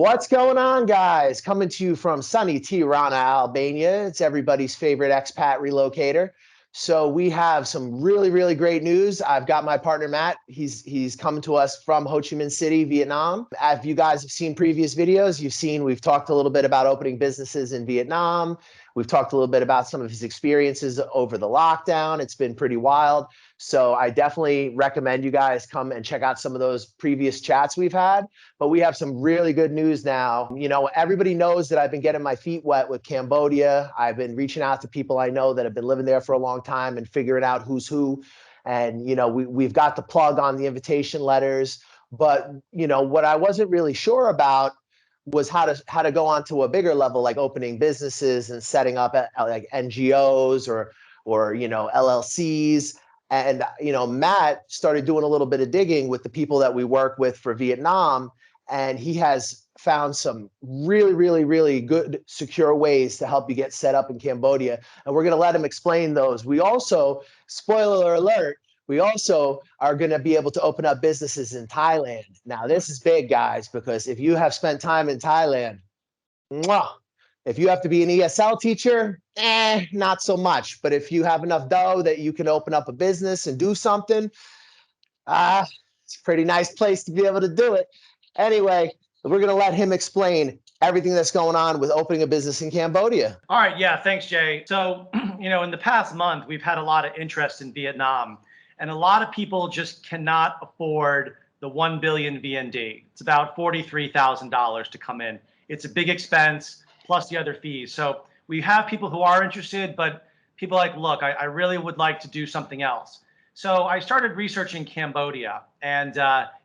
What's going on, guys? Coming to you from sunny Tirana, Albania. It's everybody's favorite expat relocator. So we have some really great news. I've got my partner Matt. He's coming to us from Ho Chi Minh City, Vietnam. If you guys have seen previous videos, you've seen we've talked a little bit about opening businesses in Vietnam. We've talked a little bit about some of his experiences over the lockdown. It's been pretty wild. So I definitely recommend you guys come and check out some of those previous chats we've had. But we have some really good news now. You know, everybody knows that I've been getting my feet wet with Cambodia. I've been reaching out to people I know that have been living there for a long time and figuring out who's who. And, you know, we've got the plug on the invitation letters. But, you know, what I wasn't really sure about was how to go on to a bigger level, like opening businesses and setting up like NGOs or you know, LLCs. And, you know, Matt started doing a little bit of digging with the people that we work with for Vietnam. And he has found some really good, secure ways to help you get set up in Cambodia. And we're going to let him explain those. We also, spoiler alert, we also are going to be able to open up businesses in Thailand. Now, this is big, guys, because if you have spent time in Thailand, mwah, if you have to be an ESL teacher, not so much. But if you have enough dough that you can open up a business and do something, it's a pretty nice place to be able to do it. Anyway, we're going to let him explain everything that's going on with opening a business in Cambodia. All right. Yeah. Thanks, Jay. So, you know, in the past month, we've had a lot of interest in Vietnam, and a lot of people just cannot afford the 1 billion VND. It's about $43,000 to come in. It's a big expense plus the other fees. So we have people who are interested, but people are like, look, I really would like to do something else. So I started researching Cambodia, and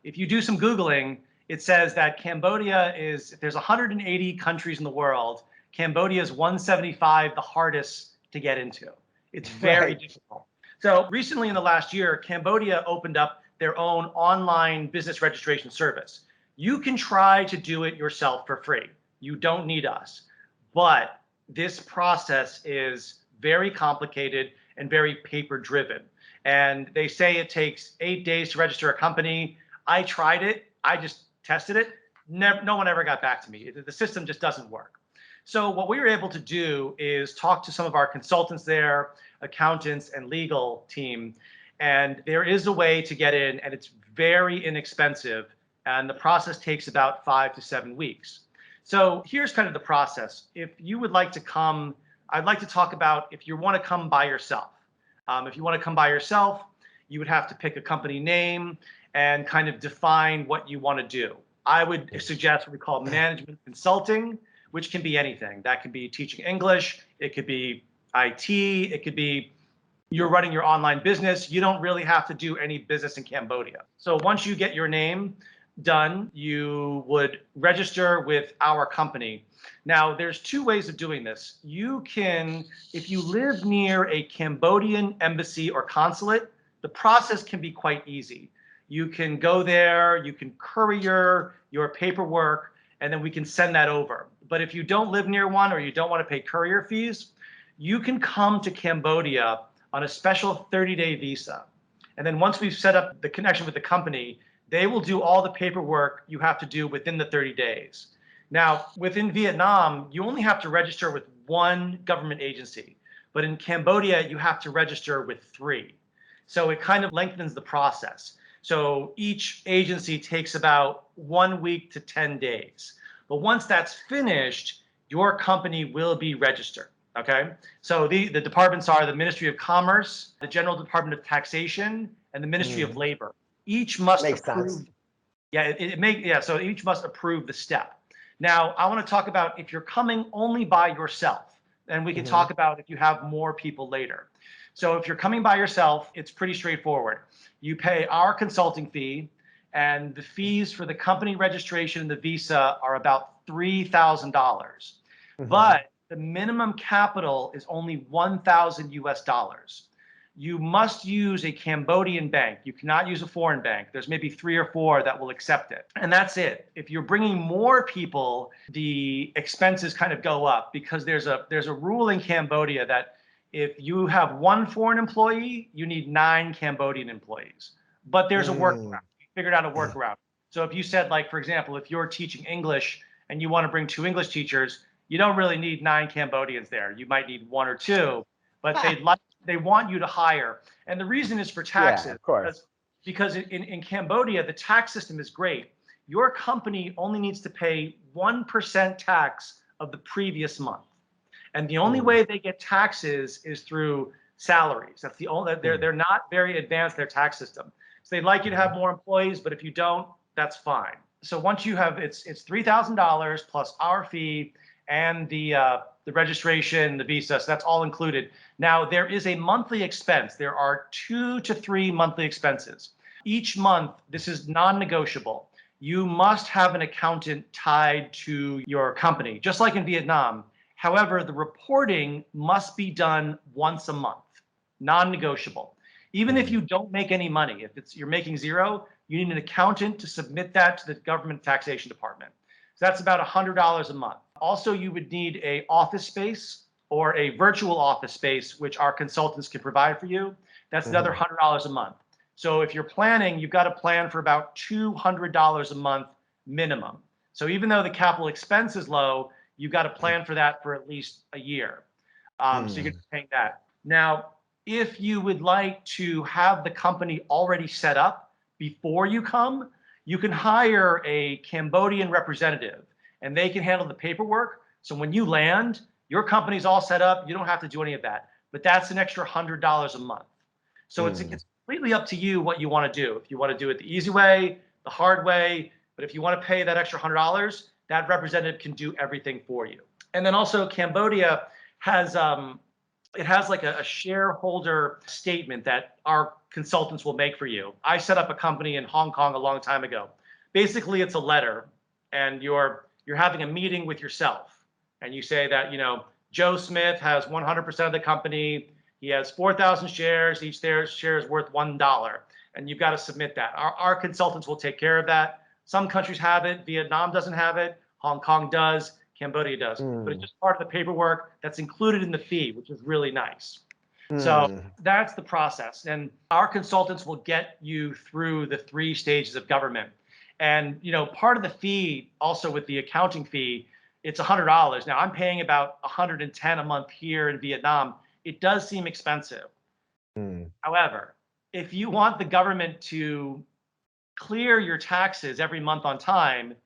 if you do some Googling, it says that Cambodia is, if there's 180 countries in the world, Cambodia is 175 the hardest to get into. It's very difficult. So recently in the last year, Cambodia opened up their own online business registration service. You can try to do it yourself for free. You don't need us. But this process is very complicated and very paper driven. And they say it takes 8 days to register a company. I tried it. I just tested it. No one ever got back to me. The system just doesn't work. So what we were able to do is talk to some of our consultants there, accountants and legal team. And there is a way to get in, and it's very inexpensive. And the process takes about 5 to 7 weeks. So here's kind of the process. If you would like to come, I'd like to talk about if you want to come by yourself. If you want to come by yourself, you would have to pick a company name and kind of define what you want to do. I would suggest what we call management consulting, which can be anything. That could be teaching English. It could be IT. It could be you're running your online business. You don't really have to do any business in Cambodia. So once you get your name done, you would register with our company. Now, there's 2 ways of doing this. You can, if you live near a Cambodian embassy or consulate, the process can be quite easy. You can go there, you can courier your paperwork, and then we can send that over. But if you don't live near one or you don't want to pay courier fees, you can come to Cambodia on a special 30-day visa. And then once we've set up the connection with the company, they will do all the paperwork you have to do within the 30 days. Now, within Vietnam, you only have to register with 1 government agency. But in Cambodia, you have to register with 3. So it kind of lengthens the process. So each agency takes about 1 week to 10 days. But once that's finished, your company will be registered. Okay, so the departments are the Ministry of Commerce, the General Department of Taxation, and the Ministry of Labor. Each must approve. Yeah, so each must approve the step. Now, I want to talk about if you're coming only by yourself, and we can talk about if you have more people later. So if you're coming by yourself, it's pretty straightforward. You pay our consulting fee, and the fees for the company registration and the visa are about $3,000. But the minimum capital is only 1,000 US dollars. You must use a Cambodian bank. You cannot use a foreign bank. There's maybe 3 or 4 that will accept it. And that's it. If you're bringing more people, the expenses kind of go up because there's a rule in Cambodia that if you have 1 foreign employee, you need 9 Cambodian employees. But there's a workaround. We figured out a workaround. So if you said, like, for example, if you're teaching English and you want to bring 2 English teachers, you don't really need 9 Cambodians there. You might need 1 or 2, but they want you to hire. And the reason is for Yeah, taxes. of course. Because in Cambodia, the tax system is great. Your company only needs to pay 1% tax of the previous month. And the only way they get taxes is through salaries. That's the only, they're not very advanced, their tax system. So they'd like you to have more employees, but if you don't, that's fine. So once you have, it's $3,000 plus our fee and the registration, the visa, so that's all included. Now there is a monthly expense. There are 2 to 3 monthly expenses. Each month, this is non-negotiable. You must have an accountant tied to your company, just like in Vietnam. However, the reporting must be done once a month, non-negotiable. Even if you don't make any money, if you're making 0, you need an accountant to submit that to the government taxation department. So that's about $100 a month. Also, you would need an office space or a virtual office space, which our consultants can provide for you. That's another $100 a month. So if you're planning, you've got to plan for about $200 a month minimum. So even though the capital expense is low, you've got to plan for that for at least a year. So you're going to be paying that. Now, if you would like to have the company already set up before you come, you can hire a Cambodian representative and they can handle the paperwork. So when you land, your company's all set up. You don't have to do any of that. But that's an extra $100 a month. So it's completely up to you what you want to do. If you want to do it the easy way, the hard way, but if you want to pay that extra $100, that representative can do everything for you. And then also Cambodia has it has like a shareholder statement that our consultants will make for you. I set up a company in Hong Kong a long time ago. Basically, it's a letter, and you're having a meeting with yourself, and you say that, you know, Joe Smith has 100% of the company. He has 4,000 shares. Each share is worth $1, and you've got to submit that. Our consultants will take care of that. Some countries have it. Vietnam doesn't have it. Hong Kong does. Cambodia does. But it's just part of the paperwork that's included in the fee, which is really nice. So that's the process. And our consultants will get you through the 3 stages of government. And, you know, part of the fee also with the accounting fee, it's $100. Now I'm paying about $110 a month here in Vietnam. It does seem expensive. However, if you want the government to clear your taxes every month on time,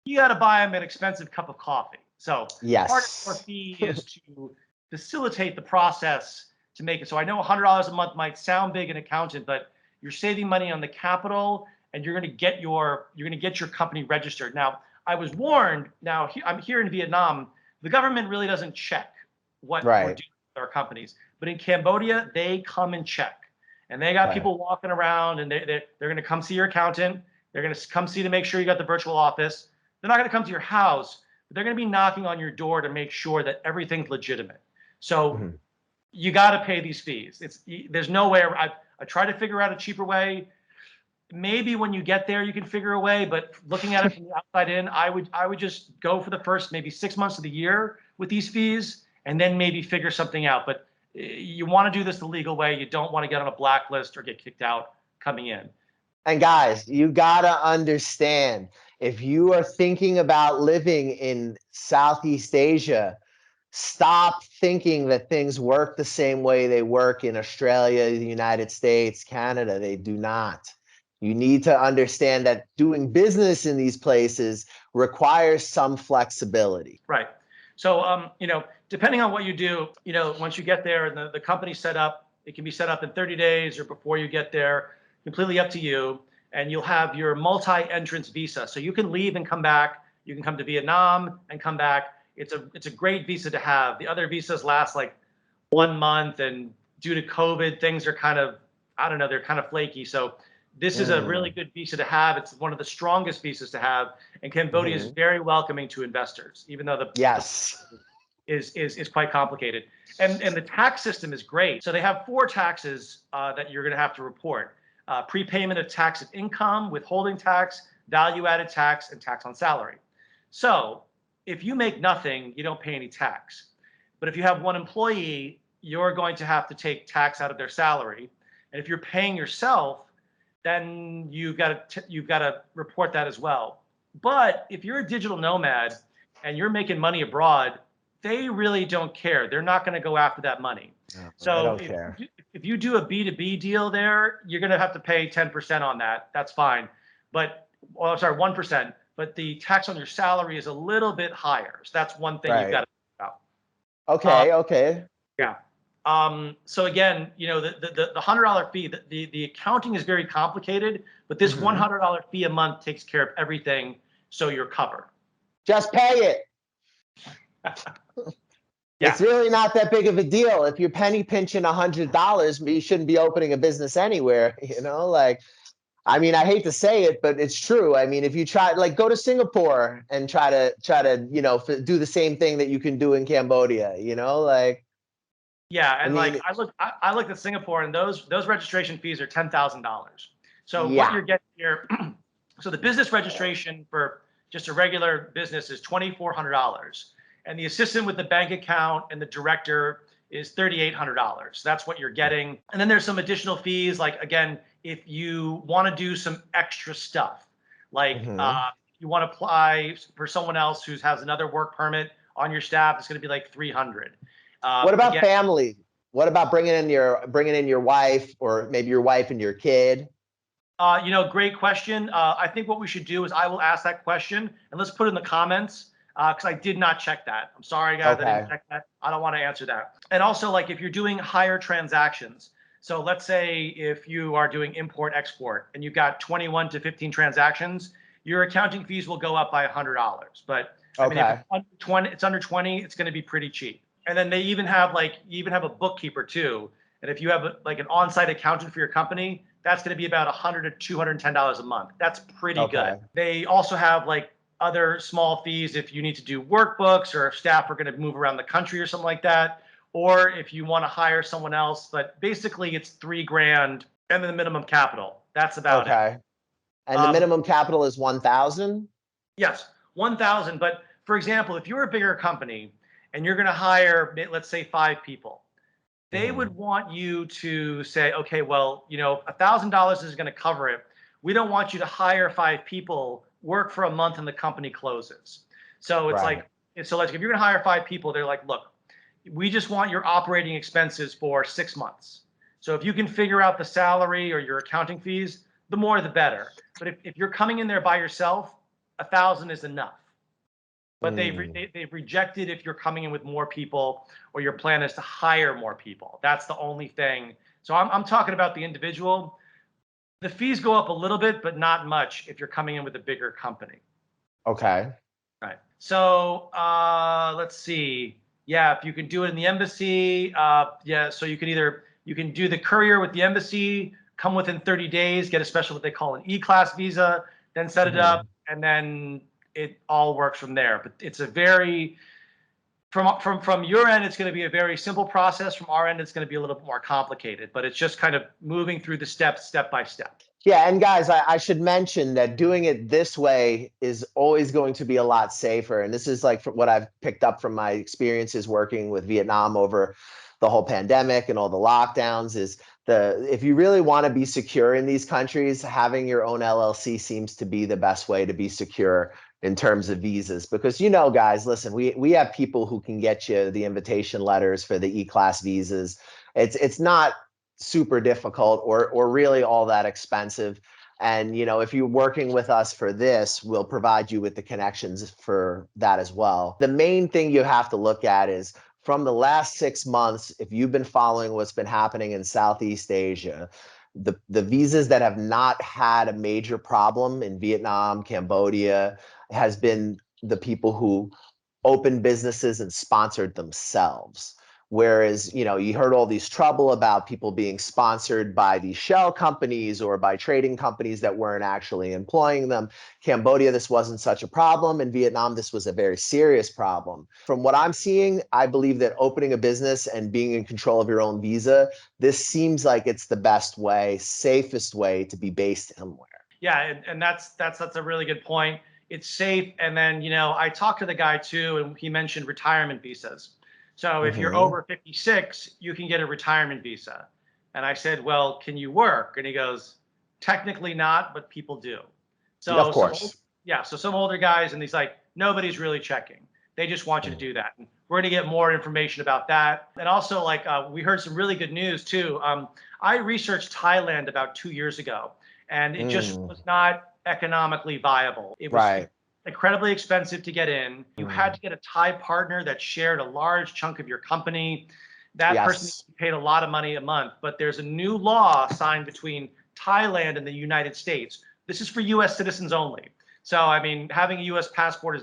you got to buy them an expensive cup of coffee. So part of your fee is to facilitate the process to make it. So I know $100 a month might sound big in accountant, but you're saving money on the capital, and you're going to get your company registered. Now, I was warned. Now I'm here in Vietnam. The government really doesn't check what we're doing with our companies, but in Cambodia, they come and check, and they got people walking around, and they're going to come see your accountant. They're going to come see to make sure you got the virtual office. They're not going to come to your house, but they're going to be knocking on your door to make sure that everything's legitimate. So you got to pay these fees. There's no way. I try to figure out a cheaper way. Maybe when you get there, you can figure a way. But looking at it from the outside in, I would just go for the first maybe 6 months of the year with these fees, and then maybe figure something out. But you want to do this the legal way. You don't want to get on a blacklist or get kicked out coming in. And guys, you gotta understand, if you are thinking about living in Southeast Asia, stop thinking that things work the same way they work in Australia, the United States, Canada. They do not. You need to understand that doing business in these places requires some flexibility. Right. So, you know, depending on what you do, you know, once you get there and the company's set up, it can be set up in 30 days or before you get there. Completely up to you. And you'll have your multi-entrance visa. So you can leave and come back. You can come to Vietnam and come back. It's a great visa to have. The other visas last like 1 month, and due to COVID, things are kind of, I don't know, they're kind of flaky. So this is a really good visa to have. It's one of the strongest visas to have. And Cambodia is very welcoming to investors, even though is quite complicated. And the tax system is great. So they have 4 taxes that you're going to have to report. Prepayment of tax of income, withholding tax, value-added tax, and tax on salary. So if you make nothing, you don't pay any tax. But if you have 1 employee, you're going to have to take tax out of their salary. And if you're paying yourself, then you've got to report that as well. But if you're a digital nomad, and you're making money abroad, they really don't care. They're not going to go after that money. No, I So don't care. if you do a B2B deal there, you're going to have to pay 10% on that. That's fine. But, well, I'm sorry, 1%. But the tax on your salary is a little bit higher. So that's one thing you've got Right. to think about. Okay. Okay. Yeah. So again, you know, the $100 fee, the accounting is very complicated, but this Mhm. $100 fee a month takes care of everything, so you're covered. Just pay it. Yeah. It's really not that big of a deal. If you're penny pinching $100, you shouldn't be opening a business anywhere. You know, like, I mean, I hate to say it, but it's true. I mean, if you try, like, go to Singapore and try to, do the same thing that you can do in Cambodia. You know, like, Yeah, I and like mean, I looked at Singapore, and those registration fees are $10,000. So what yeah. you're getting here, so the business registration for just a regular business is $2,400, and the assistant with the bank account and the director is $3,800. That's what you're getting, and then there's some additional fees, like again, if you want to do some extra stuff, like Hmm. you want to apply for someone else who has another work permit on your staff, it's going to be like 300. What about Again, family? What about bringing in your wife, or maybe your wife and your kid? great question. I think what we should do is I will ask that question and let's put it in the comments because I did not check that. I'm sorry, guys, I didn't Okay. check that. I don't want to answer that. And also, like if you're doing higher transactions, so let's say if you are doing import export and you've got 21 to 15 transactions, your accounting fees will go up by $100. But I mean, if Okay. it's under 20, it's going to be pretty cheap. And then they even have a bookkeeper too. And if you have like an on-site accountant for your company, that's going to be about $100 to $210 a month. That's pretty good. Okay. They also have like other small fees if you need to do workbooks or if staff are going to move around the country or something like that, or if you want to hire someone else. But basically, it's $3,000 and then the minimum capital. That's about it. Okay. And the Um, minimum capital is 1,000? yes, 1,000. But for example, if you're a bigger company and you're going to hire, let's say, 5 people, they would Hmm. want you to say, okay, well, $1,000 is going to cover it. We don't want you to hire 5 people, work for a month, and the company closes. So it's Right. like, so like if you're going to hire 5 people, they're like, look, we just want your operating expenses for 6 months. So if you can figure out the salary or your accounting fees, the more the better. But if you're coming in there by yourself, 1,000 is enough. But Mm. they've rejected if you're coming in with more people or your plan is to hire more people. That's the only thing. So I'm talking about the individual. The fees go up a little bit, but not much if you're coming in with a bigger company. Okay. Right. So let's see. Yeah, if you can do it in the embassy, yeah. So you can do the courier with the embassy, come within 30 days, get a special what they call an E-class visa, then set it up, Hmm. and then it all works from there. But it's a very from your end, it's going to be a very simple process. From our end, it's going to be a little bit more complicated. But it's just kind of moving through the steps, step by step. Yeah, and guys, I should mention that doing it this way is always going to be a lot safer. And this is like from what I've picked up from my experiences working with Vietnam over the whole pandemic and all the lockdowns is if you really want to be secure in these countries, having your own LLC seems to be the best way to be secure in terms of visas. Because guys, listen, we have people who can get you the invitation letters for the E-class visas. It's not super difficult or really all that expensive. And if you're working with us for this, we'll provide you with the connections for that as well. The main thing you have to look at is from the last 6 months, if you've been following what's been happening in Southeast Asia, the visas that have not had a major problem in Vietnam, Cambodia, has been the people who opened businesses and sponsored themselves. Whereas, you heard all these trouble about people being sponsored by these shell companies or by trading companies that weren't actually employing them. Cambodia, this wasn't such a problem. In Vietnam, this was a very serious problem. From what I'm seeing, I believe that opening a business and being in control of your own visa, this seems like it's the best way, safest way to be based somewhere. Yeah, and that's a really good point. It's safe, and then I talked to the guy too, and he mentioned retirement visas. So if you're Mm-hmm. over 56, you can get a retirement visa. And I said, well, can you work? And he goes, technically not, but people do. Of So course. some older guys, and he's like, nobody's really checking. They just want you to do that. And we're going to get more information about that. And also, like, we heard some really good news too. I researched Thailand about 2 years ago, and it just was not economically viable. It was Right. incredibly expensive to get in. You had to get a Thai partner that shared a large chunk of your company. That person Yes. paid a lot of money a month. But there's a new law signed between Thailand and the United States. This is for U.S. citizens only. So, I mean, having a U.S. passport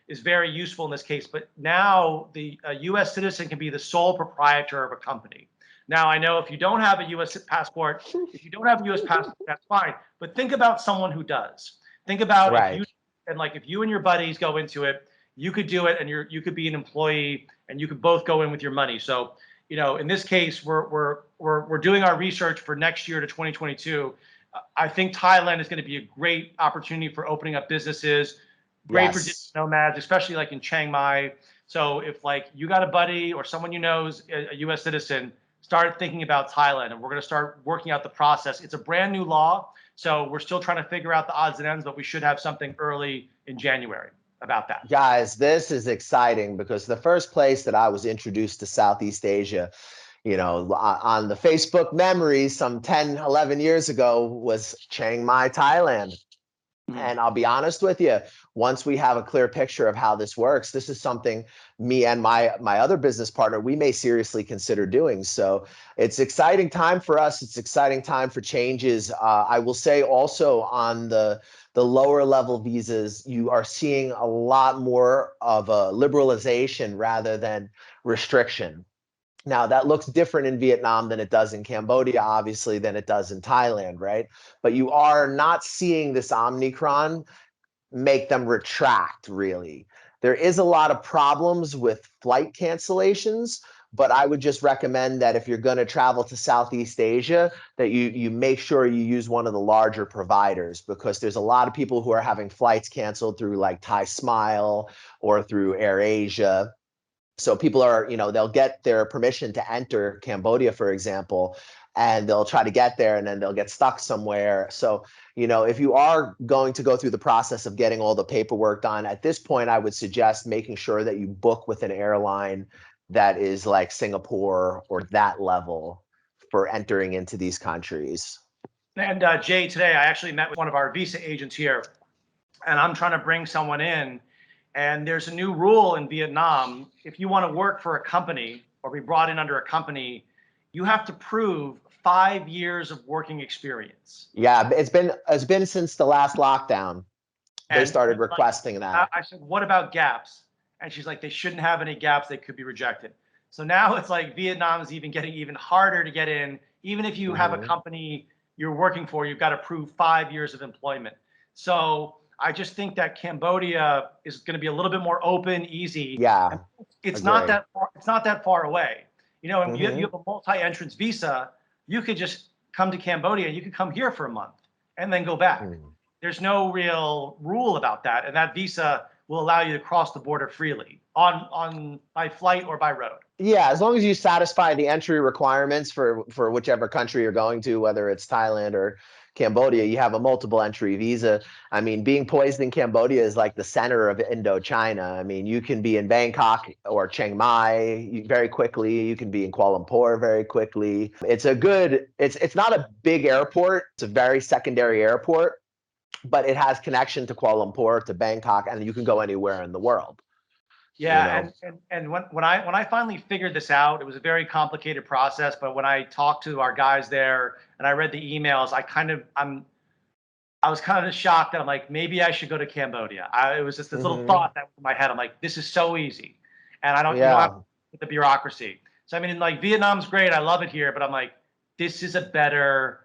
is very useful in this case. But now the U.S. citizen can be the sole proprietor of a company. Now, I know if you don't have a U.S. passport, that's fine. But think about someone who does. Think about if Right. you and like if you and your buddies go into it, you could do it, and you could be an employee, and you could both go in with your money. So, in this case, we're doing our research for next year to 2022. I think Thailand is going to be a great opportunity for opening up businesses, great for digital Yes. nomads, especially like in Chiang Mai. So if like you got a buddy or someone you know is a U.S. citizen, start thinking about Thailand, and we're going to start working out the process. It's a brand new law, so we're still trying to figure out the odds and ends, but we should have something early in January about that. Guys, this is exciting because the first place that I was introduced to Southeast Asia, on the Facebook memories some 10, 11 years ago was Chiang Mai, Thailand. And I'll be honest with you, once we have a clear picture of how this works, this is something me and my other business partner, we may seriously consider doing. So it's exciting time for us. It's exciting time for changes. I will say also on the lower level visas, you are seeing a lot more of a liberalization rather than restriction. Now, that looks different in Vietnam than it does in Cambodia, obviously, than it does in Thailand, right? But you are not seeing this Omicron make them retract, really. There is a lot of problems with flight cancellations, but I would just recommend that if you're going to travel to Southeast Asia, that you make sure you use one of the larger providers, because there's a lot of people who are having flights canceled through like Thai Smile or through AirAsia. So people are, they'll get their permission to enter Cambodia, for example, and they'll try to get there and then they'll get stuck somewhere. So, if you are going to go through the process of getting all the paperwork done, at this point, I would suggest making sure that you book with an airline that is like Singapore or that level for entering into these countries. And Jay, today I actually met with one of our visa agents here, and I'm trying to bring someone in. And there's a new rule in Vietnam. If you want to work for a company or be brought in under a company, you have to prove 5 years of working experience. Yeah, it's been since the last lockdown. They started requesting that. I said, what about gaps? And she's like, they shouldn't have any gaps. They could be rejected. So now it's like Vietnam is getting even harder to get in. Even if you have a company you're working for, you've got to prove 5 years of employment. So I just think that Cambodia is going to be a little bit more open, easy. Yeah, it's not that far. It's not that far away. And you have a multi-entrance visa. You could just come to Cambodia. You could come here for a month and then go back. There's no real rule about that, and that visa will allow you to cross the border freely on by flight or by road. Yeah, as long as you satisfy the entry requirements for whichever country you're going to, whether it's Thailand or Cambodia, you have a multiple entry visa. I mean, being poised in Cambodia is like the center of Indochina. I mean, you can be in Bangkok or Chiang Mai very quickly. You can be in Kuala Lumpur very quickly. It's not a big airport. It's a very secondary airport, but it has connection to Kuala Lumpur, to Bangkok, and you can go anywhere in the world. Yeah, and when I finally figured this out, it was a very complicated process. But when I talked to our guys there and I read the emails, I was kind of shocked that I'm like, maybe I should go to Cambodia. It was just this little thought that was in my head. I'm like, this is so easy, and I don't have the bureaucracy. So I mean, like Vietnam's great, I love it here, but I'm like, this is a better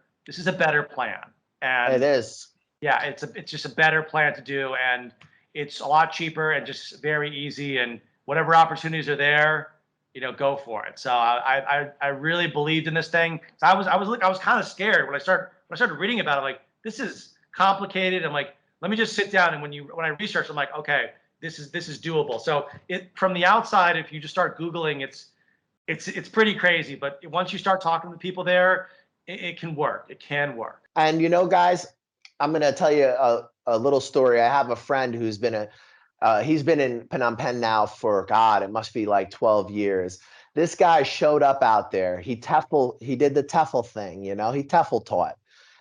plan. And it is. Yeah, it's just a better plan to do, and it's a lot cheaper and just very easy. And whatever opportunities are there, go for it. So I really believed in this thing. So I was kind of scared when I started reading about it. Like, this is complicated. I'm like, let me just sit down. And when I researched, I'm like, okay, this is doable. So from the outside, if you just start Googling, it's pretty crazy. But once you start talking to people there, it can work. It can work. And guys, I'm going to tell you a little story. I have a friend who's been He's been in Phnom Penh now for, God, it must be like 12 years. This guy showed up out there. He did the TEFL thing, he TEFL taught.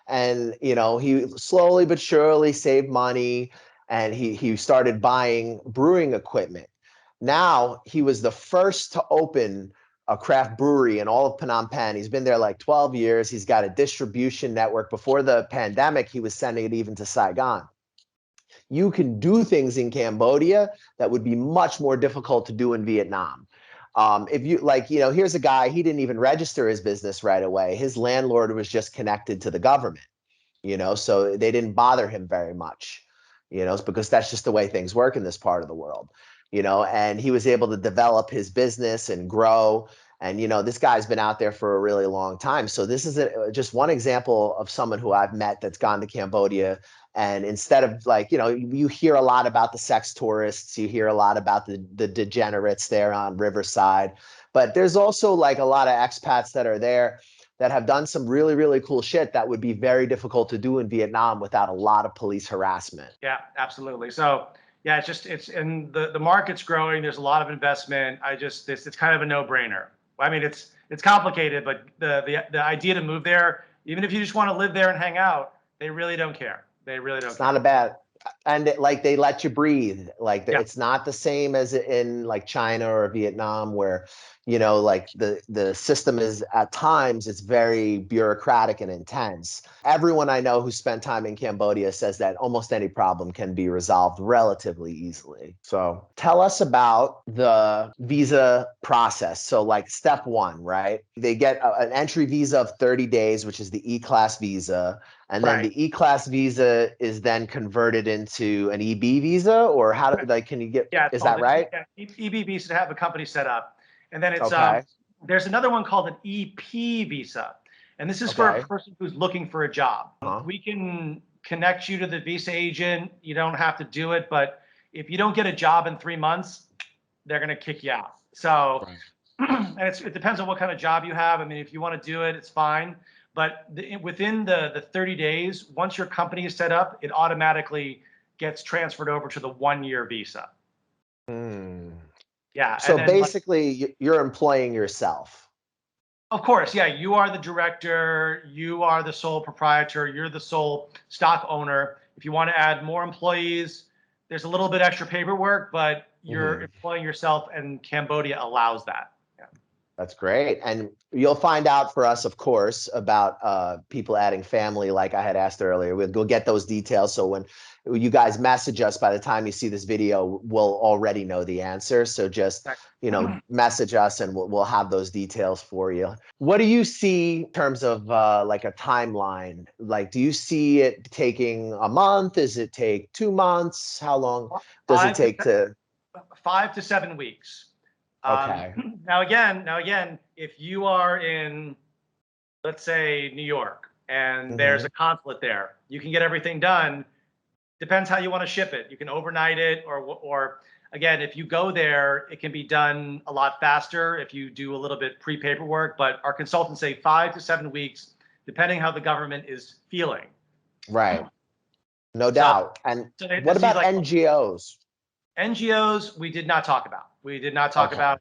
And, he slowly but surely saved money, and he started buying brewing equipment. Now he was the first to open a craft brewery in all of Phnom Penh. He's been there like 12 years. He's got a distribution network. Before the pandemic, he was sending it even to Saigon. You can do things in Cambodia that would be much more difficult to do in Vietnam. If you like, here's a guy, he didn't even register his business right away. His landlord was just connected to the government, so they didn't bother him very much, because that's just the way things work in this part of the world, and he was able to develop his business and grow. And, this guy's been out there for a really long time. So this is just one example of someone who I've met that's gone to Cambodia. And instead of like, you hear a lot about the sex tourists, you hear a lot about the degenerates there on Riverside, but there's also like a lot of expats that are there that have done some really, really cool shit that would be very difficult to do in Vietnam without a lot of police harassment. Yeah, absolutely. So yeah, and the market's growing. There's a lot of investment. It's kind of a no-brainer. I mean, it's complicated, but the idea to move there, even if you just want to live there and hang out, they really don't care. They really don't. It's not a bad, and like they let you breathe. Like Yeah. it's not the same as in like China or Vietnam, where like the system is at times it's very bureaucratic and intense. Everyone I know who spent time in Cambodia says that almost any problem can be resolved relatively easily. So tell us about the visa process. So like step one, right? They get an entry visa of 30 days, which is the E-class visa. And then Right. the E-class visa is then converted into an EB visa, or how can you get, Yeah, is that right? EB visa to have a company set up. And then it's Okay. there's another one called an EP visa. And this is for a person who's looking for a job. We can connect you to the visa agent. You don't have to do it, but if you don't get a job in 3 months, they're going to kick you out. So, and it depends on what kind of job you have. I mean, if you want to do it, it's fine. But within the 30 days, once your company is set up, it automatically gets transferred over to the 1-year visa. Yeah. So basically, you're employing yourself. Of course, yeah. You are the director. You are the sole proprietor. You're the sole stock owner. If you want to add more employees, there's a little bit extra paperwork, but you're employing yourself, and Cambodia allows that. Yeah. That's great. And you'll find out for us, of course, about people adding family, like I had asked earlier. We'll get those details. So when you guys message us, by the time you see this video, we'll already know the answer. So just, message us and we'll have those details for you. What do you see in terms of like a timeline? Like, do you see it taking a month? Does it take 2 months? How long does it take to? 5 to 7 weeks. Okay. Now again, if you are in, let's say, New York, and there's a consulate there, you can get everything done. Depends how you want to ship it. You can overnight it, or again, if you go there, it can be done a lot faster if you do a little bit pre-paperwork. But our consultants say 5 to 7 weeks, depending how the government is feeling. Right. No doubt. And what about NGOs? NGOs, we did not talk about. We did not talk about.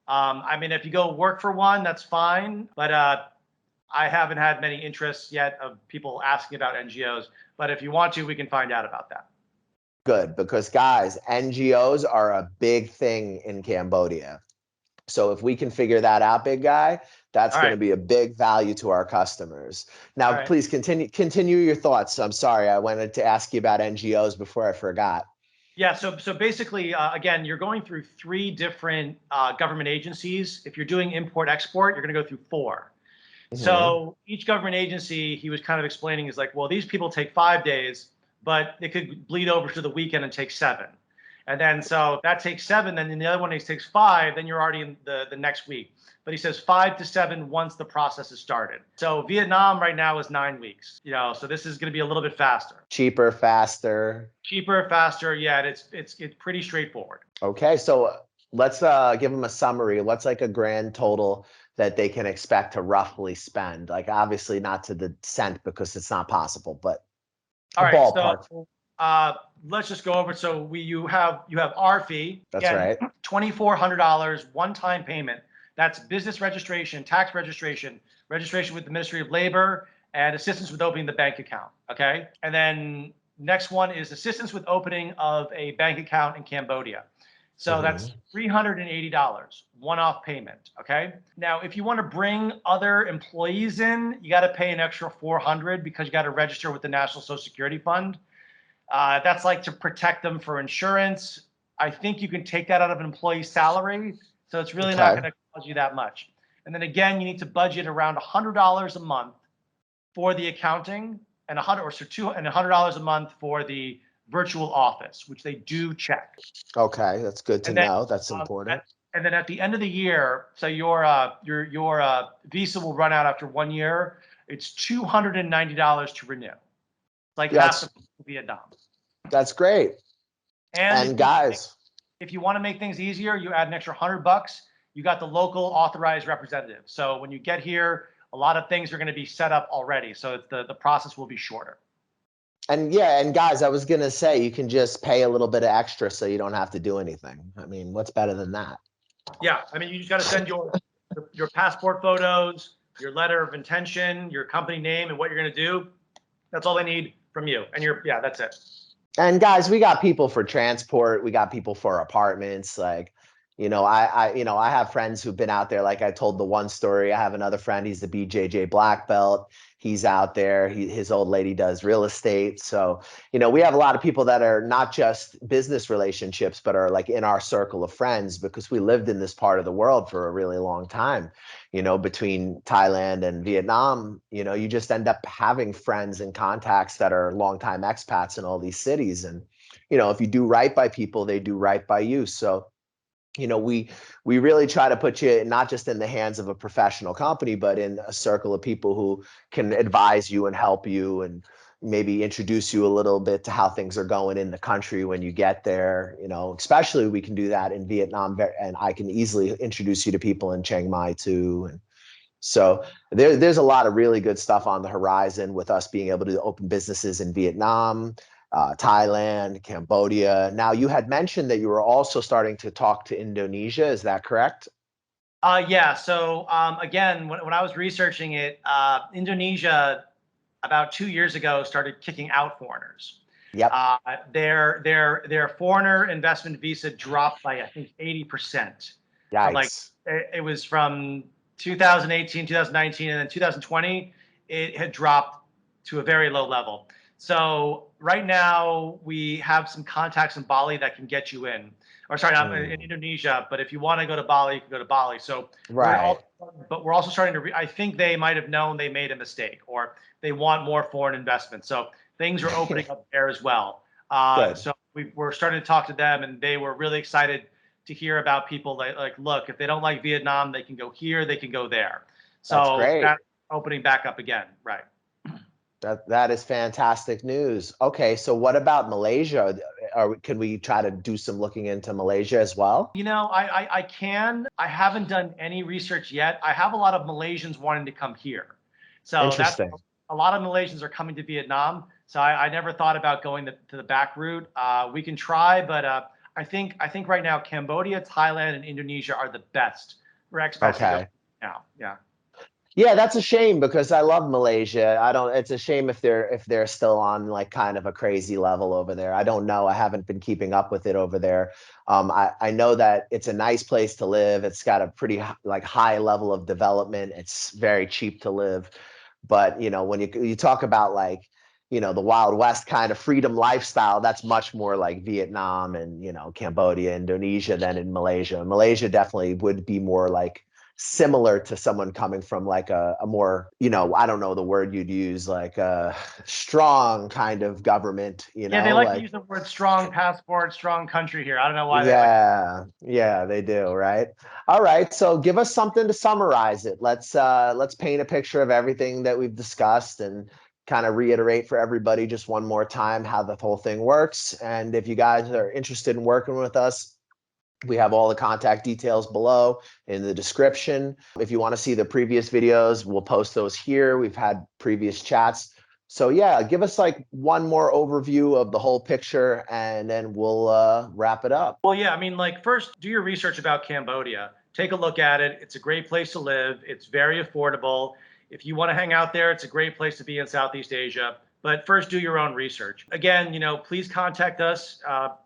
I mean, if you go work for one, that's fine. But I haven't had many interests yet of people asking about NGOs. But if you want to, we can find out about that. Good, because guys, NGOs are a big thing in Cambodia. So if we can figure that out, big guy, that's going to be a big value to our customers. Now, please continue your thoughts. I'm sorry, I wanted to ask you about NGOs before I forgot. Yeah, so basically, again, you're going through 3 different government agencies. If you're doing import-export, you're going to go through 4. So each government agency, he was kind of explaining, is like, well, these people take 5 days, but it could bleed over to the weekend and take 7. And then so if that takes 7, then the other one takes 5, then you're already in the next week. But he says 5 to 7 once the process is started. So Vietnam right now is 9 weeks. So this is going to be a little bit faster. Cheaper, faster. Cheaper, faster. Yeah, it's pretty straightforward. Okay, so let's give them a summary. What's like a grand total that they can expect to roughly spend? Like obviously not to the cent because it's not possible, but a ballpark. Uh, let's just go over. So you have our fee. That's Again, right. $2,400 one-time payment. That's business registration, tax registration, registration with the Ministry of Labor, and assistance with opening the bank account. Okay. And then next one is assistance with opening of a bank account in Cambodia. So that's $380 one-off payment. Okay. Now, if you want to bring other employees in, you got to pay an extra $400 because you got to register with the National Social Security Fund. That's like to protect them for insurance. I think you can take that out of an employee's salary, so it's really not going to cost you that much. And then again, you need to budget around $100 a month for the accounting, and $100 a month for the virtual office, which they do check. Okay, that's good to know. That's important. And then at the end of the year, so your visa will run out after 1 year. It's $290 to renew. Like half of Vietnam. That's great. And guys, if you want to make things easier, you add an extra $100. You got the local authorized representative. So when you get here, a lot of things are going to be set up already. So the process will be shorter. And yeah, and guys, I was gonna say you can just pay a little bit of extra so you don't have to do anything. I mean, what's better than that? Yeah, I mean, you just got to send your passport photos, your letter of intention, your company name, and what you're going to do. That's all they need from you. And that's it. And guys, we got people for transport. We got people for apartments. Like, I have friends who've been out there. Like I told the one story. I have another friend. He's the BJJ black belt. He's out there. His old lady does real estate. So, we have a lot of people that are not just business relationships, but are like in our circle of friends because we lived in this part of the world for a really long time. Between Thailand and Vietnam, you just end up having friends and contacts that are longtime expats in all these cities. And, if you do right by people, they do right by you. So, we really try to put you not just in the hands of a professional company, but in a circle of people who can advise you and help you and maybe introduce you a little bit to how things are going in the country when you get there. Especially we can do that in Vietnam, and I can easily introduce you to people in Chiang Mai too. And so there's a lot of really good stuff on the horizon with us being able to open businesses in Vietnam, Thailand, Cambodia. Now, you had mentioned that you were also starting to talk to Indonesia. Is that correct? Yeah. So again, when I was researching it, Indonesia about 2 years ago started kicking out foreigners. Yep. Their foreigner investment visa dropped by I think 80%. Yikes. It was from 2018, 2019, and then 2020, it had dropped to a very low level. So right now we have some contacts in Bali that can get you in, or sorry, not in Indonesia. But if you want to go to Bali, you can go to Bali. So right. We're also starting to. I think they might have known they made a mistake, or they want more foreign investment. So things are opening up there as well. So we're starting to talk to them, and they were really excited to hear about people like look, if they don't like Vietnam, they can go here, they can go there. So that's opening back up again, right? That is fantastic news. Okay, so what about Malaysia? Can we try to do some looking into Malaysia as well? I can. I haven't done any research yet. I have a lot of Malaysians wanting to come here. So interesting. A lot of Malaysians are coming to Vietnam. So I never thought about going to the back route. We can try, but I think right now Cambodia, Thailand, and Indonesia are the best for expats to go now. Yeah. Yeah, that's a shame because I love Malaysia. It's a shame if they're still on like kind of a crazy level over there. I don't know. I haven't been keeping up with it over there. I know that it's a nice place to live. It's got a pretty like high level of development. It's very cheap to live. But when you talk about like, the Wild West kind of freedom lifestyle, that's much more like Vietnam and, Cambodia, Indonesia than in Malaysia. Malaysia definitely would be more like similar to someone coming from like a more, I don't know the word you'd use, like a strong kind of government, Yeah, they like to use the word strong passport, strong country here. I don't know why. Yeah, they do, right? All right, so give us something to summarize it. Let's paint a picture of everything that we've discussed and kind of reiterate for everybody just one more time how the whole thing works. And if you guys are interested in working with us, we have all the contact details below in the description. If you want to see the previous videos, we'll post those here. We've had previous chats So yeah, give us like one more overview of the whole picture and then we'll wrap it up. Well, yeah, I mean, like, first, do your research about Cambodia. Take a look at it. It's a great place to live. It's very affordable. If you want to hang out there, it's a great place to be in Southeast Asia. But first, do your own research. Again, please contact us.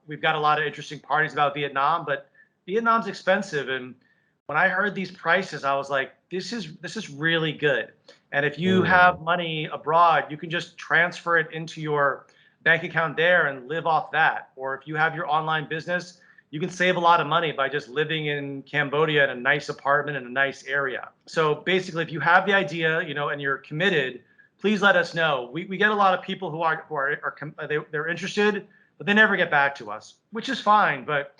We've got a lot of interesting parties about Vietnam, but Vietnam's expensive. And when I heard these prices, I was like, this is really good. And if you have money abroad, you can just transfer it into your bank account there and live off that. Or if you have your online business, you can save a lot of money by just living in Cambodia in a nice apartment in a nice area. So basically, if you have the idea, and you're committed, please let us know. We get a lot of people they're interested, but they never get back to us, which is fine. But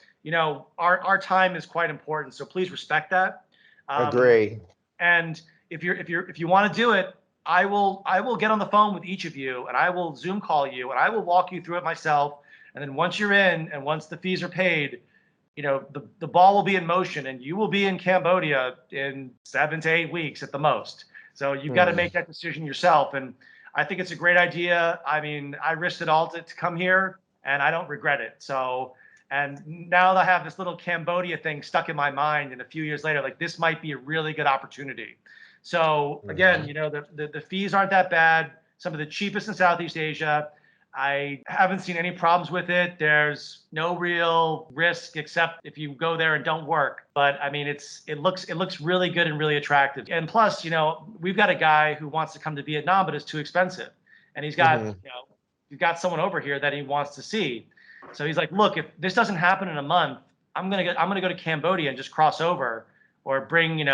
our time is quite important, so please respect that. Agree. And if you want to do it, I will get on the phone with each of you and I will Zoom call you and I will walk you through it myself. And then once you're in and once the fees are paid, the ball will be in motion and you will be in Cambodia in 7 to 8 weeks at the most. So you've got to make that decision yourself. And I think it's a great idea. I mean, I risked it all to come here and I don't regret it. So, and now that I have this little Cambodia thing stuck in my mind, and a few years later, like, this might be a really good opportunity. So again, the fees aren't that bad. Some of the cheapest in Southeast Asia. I haven't seen any problems with it. There's no real risk except if you go there and don't work. But I mean, it looks really good and really attractive. And plus, we've got a guy who wants to come to Vietnam, but it's too expensive. And he's got someone over here that he wants to see. So he's like, look, if this doesn't happen in a month, I'm gonna go to Cambodia and just cross over, or bring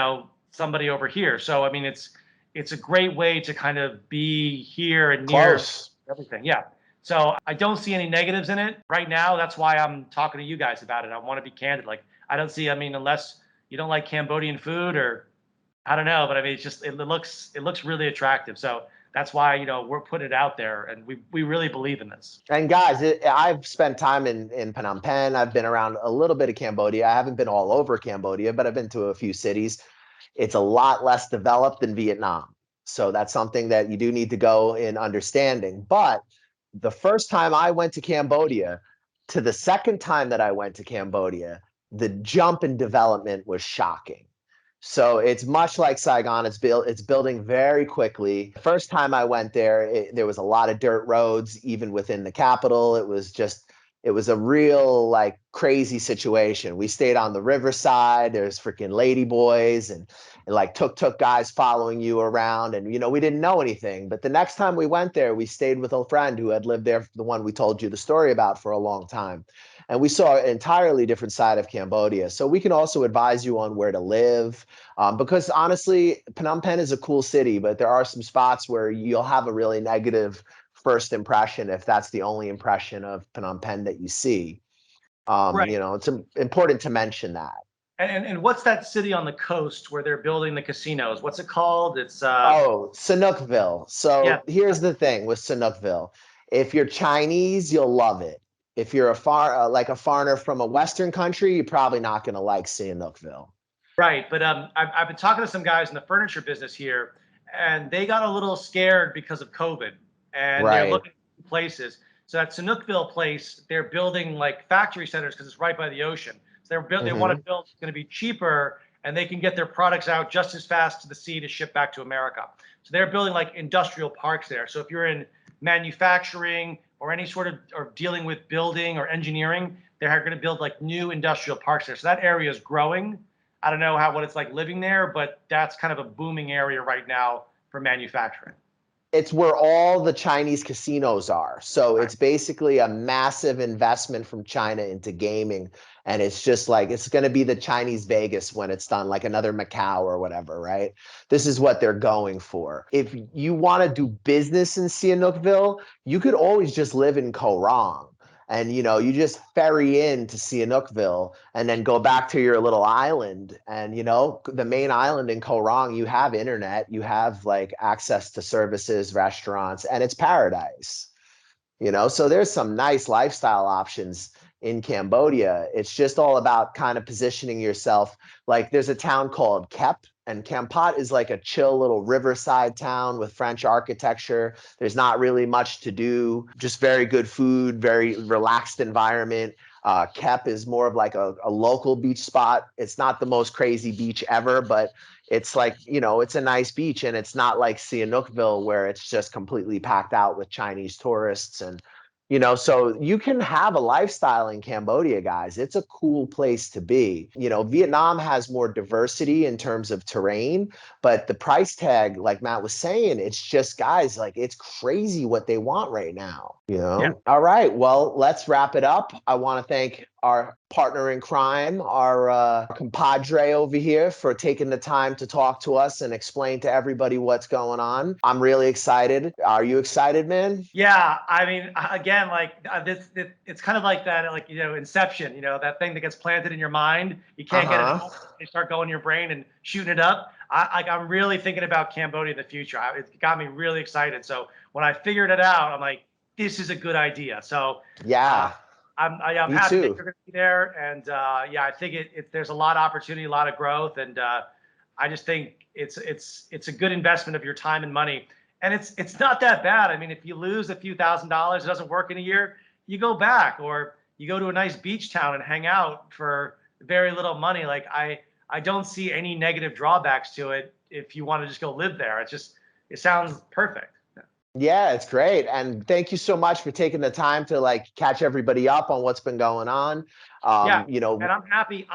somebody over here. So I mean, it's a great way to kind of be here and near Close. everything. Yeah. So I don't see any negatives in it right now. That's why I'm talking to you guys about it. I want to be candid. Like, I don't see. I mean, unless you don't like Cambodian food, or I don't know, but I mean, it looks really attractive. So that's why we're putting it out there, and we really believe in this. And guys, I've spent time in Phnom Penh. I've been around a little bit of Cambodia. I haven't been all over Cambodia, but I've been to a few cities. It's a lot less developed than Vietnam. So that's something that you do need to go in understanding. But the first time I went to Cambodia to the second time that I went to Cambodia, the jump in development was shocking. So it's much like Saigon. It's building very quickly. The first time I went there, there was a lot of dirt roads, even within the capital. It was a real like crazy situation. We stayed on the riverside. There's freaking lady boys and like tuk-tuk guys following you around. And, we didn't know anything. But the next time we went there, we stayed with a friend who had lived there, the one we told you the story about, for a long time. And we saw an entirely different side of Cambodia. So we can also advise you on where to live. Because honestly, Phnom Penh is a cool city, but there are some spots where you'll have a really negative first impression if that's the only impression of Phnom Penh that you see. Right. It's important to mention that. And what's that city on the coast where they're building the casinos? What's it called? It's Sihanoukville. So yeah. here's the thing with Sihanoukville. If you're Chinese, you'll love it. If you're a foreigner from a Western country, you're probably not going to like Sihanoukville. Right, but I've been talking to some guys in the furniture business here, and they got a little scared because of COVID, and they're Right. looking at places. So that Sihanoukville place, they're building like factory centers because it's right by the ocean. So they want to build, it's going to be cheaper, and they can get their products out just as fast to the sea to ship back to America. So they're building like industrial parks there. So if you're in manufacturing or any sort of, or dealing with building or engineering, they're going to build like new industrial parks there. So that area is growing. I don't know what it's like living there, but that's kind of a booming area right now for manufacturing. It's where all the Chinese casinos are. So it's basically a massive investment from China into gaming. And it's just like, it's going to be the Chinese Vegas when it's done, like another Macau or whatever, right? This is what they're going for. If you want to do business in Sihanoukville, you could always just live in Koh Rong. And, you just ferry in to Sihanoukville and then go back to your little island. And, the main island in Koh Rong, you have internet, you have like access to services, restaurants, and it's paradise. So there's some nice lifestyle options in Cambodia. It's just all about kind of positioning yourself. Like there's a town called Kep And Kampot is like a chill little riverside town with French architecture. There's not really much to do, just very good food, very relaxed environment. Kep is more of like a local beach spot. It's not the most crazy beach ever, but it's like, you know, it's a nice beach, and it's not like Sihanoukville where it's just completely packed out with Chinese tourists. And you know, so you can have a lifestyle in Cambodia, guys. It's a cool place to be. You know, Vietnam has more diversity in terms of terrain, but the price tag, like Matt was saying, it's just, guys, like it's crazy what they want right now, you know? Yeah. All right, well, let's wrap it up. I want to thank our partner in crime, our compadre over here, for taking the time to talk to us and explain to everybody what's going on. I'm really excited. Are you excited, man? Yeah, I mean, again, like it's kind of like that, like, you know, Inception, you know, that thing that gets planted in your mind. You can't get it out. You start going in your brain and shooting it up. I'm really thinking about Cambodia in the future. It got me really excited. So when I figured it out, I'm like, this is a good idea. So yeah, I'm me happy that too. you're going to be there. And yeah, I think there's a lot of opportunity, a lot of growth, and I just think it's a good investment of your time and money. And it's not that bad. I mean, if you lose a few $1,000s, it doesn't work in a year, you go back, or you go to a nice beach town and hang out for very little money. Like I don't see any negative drawbacks to it if you want to just go live there. It sounds perfect. Yeah, it's great. And thank you so much for taking the time to like catch everybody up on what's been going on. Yeah, You know, and I'm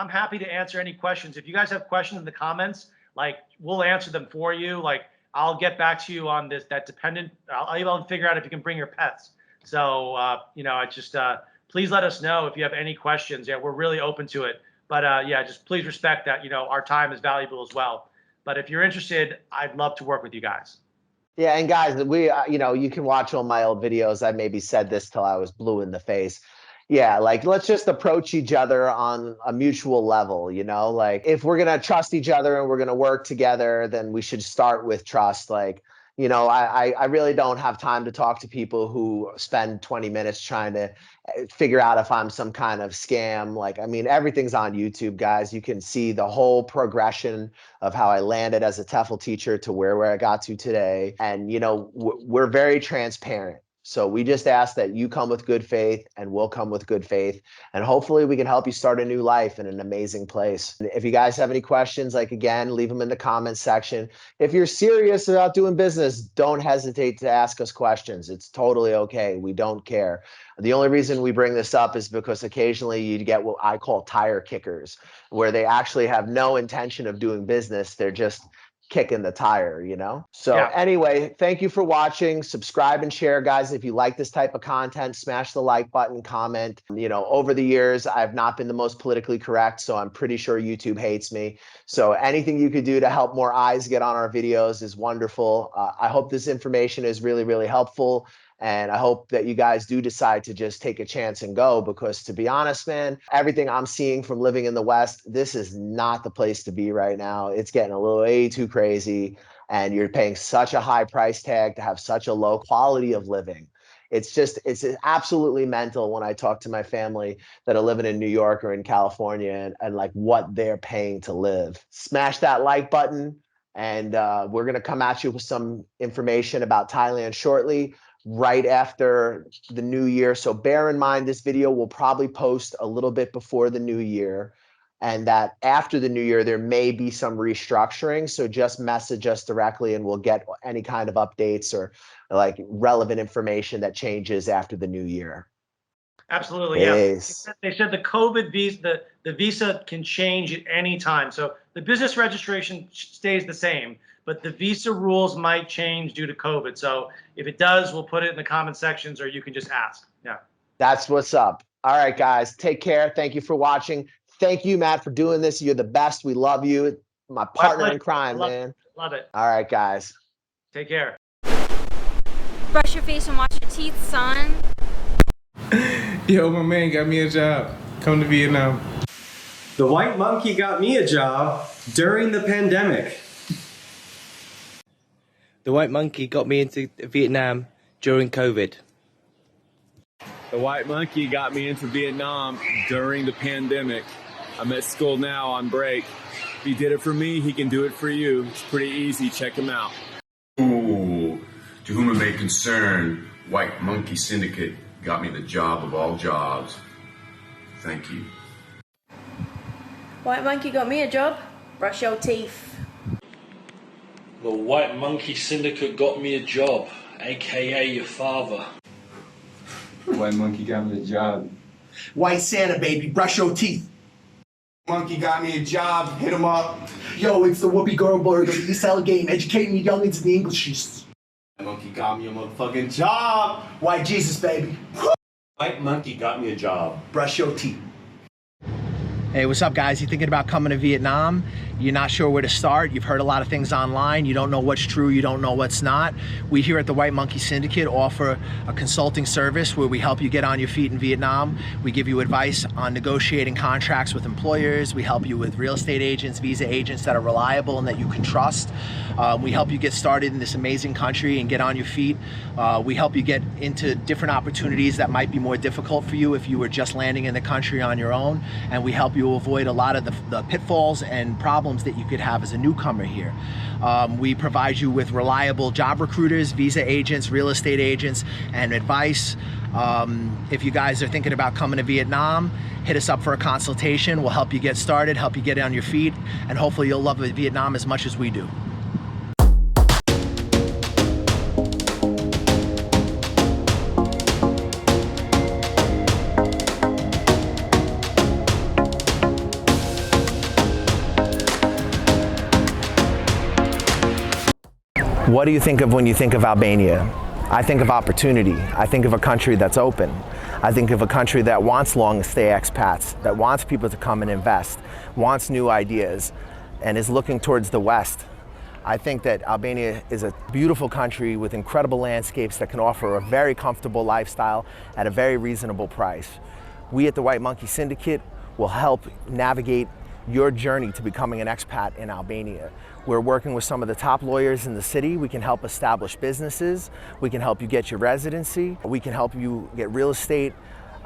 happy to answer any questions. If you guys have questions in the comments, like we'll answer them for you. Like I'll get back to you on that dependent. I'll even figure out if you can bring your pets. So you know, I just please let us know if you have any questions. Yeah, we're really open to it. But yeah, just please respect that, you know, our time is valuable as well. But if you're interested, I'd love to work with you guys. yeah, and guys, you know, you can watch all my old videos. I maybe said this till I was blue in the face. Yeah, like let's just approach each other on a mutual level, you know? Like if we're gonna trust each other and we're gonna work together, then we should start with trust. Like, you know, I really don't have time to talk to people who spend 20 minutes trying to figure out if I'm some kind of scam. Like, I mean, everything's on YouTube, guys. You can see the whole progression of how I landed as a TEFL teacher to where I got to today. And, you know, we're very transparent. So we just ask that you come with good faith and we'll come with good faith. And hopefully we can help you start a new life in an amazing place. If you guys have any questions, like again, leave them in the comments section. If you're serious about doing business, don't hesitate to ask us questions. It's totally okay. We don't care. The only reason we bring this up is because occasionally you get what I call tire kickers, where they actually have no intention of doing business. They're just kicking the tire, you know? So Yeah. anyway, thank you for watching. Subscribe and share, guys. If you like this type of content, smash the like button, comment. You know, over the years, I've not been the most politically correct, so I'm pretty sure YouTube hates me. So anything you could do to help more eyes get on our videos is wonderful. I hope this information is really, really helpful. And I hope that you guys do decide to just take a chance and go, because to be honest, man, everything I'm seeing from living in the West, this is not the place to be right now. It's getting a little way too crazy. And you're paying such a high price tag to have such a low quality of living. It's absolutely mental when I talk to my family that are living in New York or in California and like what they're paying to live. Smash that like button. And we're going to come at you with some information about Thailand shortly, right after the new year. So bear in mind, this video will probably post a little bit before the new year, and that after the new year, there may be some restructuring. So just message us directly and we'll get any kind of updates or like relevant information that changes after the new year. Absolutely, Peace. yeah. They said the COVID visa, the visa can change at any time. So the business registration stays the same, but the visa rules might change due to COVID. So if it does, we'll put it in the comment sections, or you can just ask. Yeah. That's what's up. All right, guys, take care. Thank you for watching. Thank you, Matt, for doing this. You're the best. We love you. My partner in crime, man. Love it. All right, guys. Take care. Brush your face and wash your teeth, son. Yo, my man got me a job. Come to Vietnam. The white monkey got me a job during the pandemic. The white monkey got me into Vietnam during COVID. The white monkey got me into Vietnam during the pandemic. I'm at school now on break. If he did it for me, he can do it for you. It's pretty easy. Check him out. Ooh, to whom it may concern, White Monkey Syndicate got me the job of all jobs. Thank you. White Monkey got me a job. Brush your teeth. The White Monkey Syndicate got me a job, aka your father. White Monkey got me a job. White Santa, baby, brush your teeth. Monkey got me a job, hit him up. Yo, it's the Whoopi Goldberg of the East L game, educating you youngins in the Englishes. White Monkey got me a motherfucking job. White Jesus, baby. White Monkey got me a job. Brush your teeth. Hey, what's up, guys? You thinking about coming to Vietnam? You're not sure where to start? You've heard a lot of things online. You don't know what's true. You don't know what's not. We here at the White Monkey Syndicate offer a consulting service where we help you get on your feet in Vietnam. We give you advice on negotiating contracts with employers. We help you with real estate agents, visa agents that are reliable and that you can trust. We help you get started in this amazing country and get on your feet. We help you get into different opportunities that might be more difficult for you if you were just landing in the country on your own. And we help you avoid a lot of the pitfalls and problems that you could have as a newcomer here. We provide you with reliable job recruiters, visa agents, real estate agents, and advice. If you guys are thinking about coming to Vietnam, hit us up for a consultation. We'll help you get started, help you get on your feet, and hopefully you'll love Vietnam as much as we do. What do you think of when you think of Albania? I think of opportunity. I think of a country that's open. I think of a country that wants long-stay expats, that wants people to come and invest, wants new ideas, and is looking towards the West. I think that Albania is a beautiful country with incredible landscapes that can offer a very comfortable lifestyle at a very reasonable price. We at the White Monkey Syndicate will help navigate your journey to becoming an expat in Albania. We're working with some of the top lawyers in the city. We can help establish businesses. We can help you get your residency. We can help you get real estate.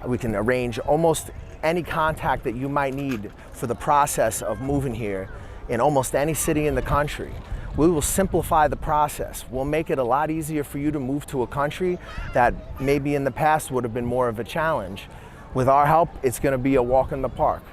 We can arrange almost any contact that you might need for the process of moving here in almost any city in the country. We will simplify the process. We'll make it a lot easier for you to move to a country that maybe in the past would have been more of a challenge. With our help, it's going to be a walk in the park.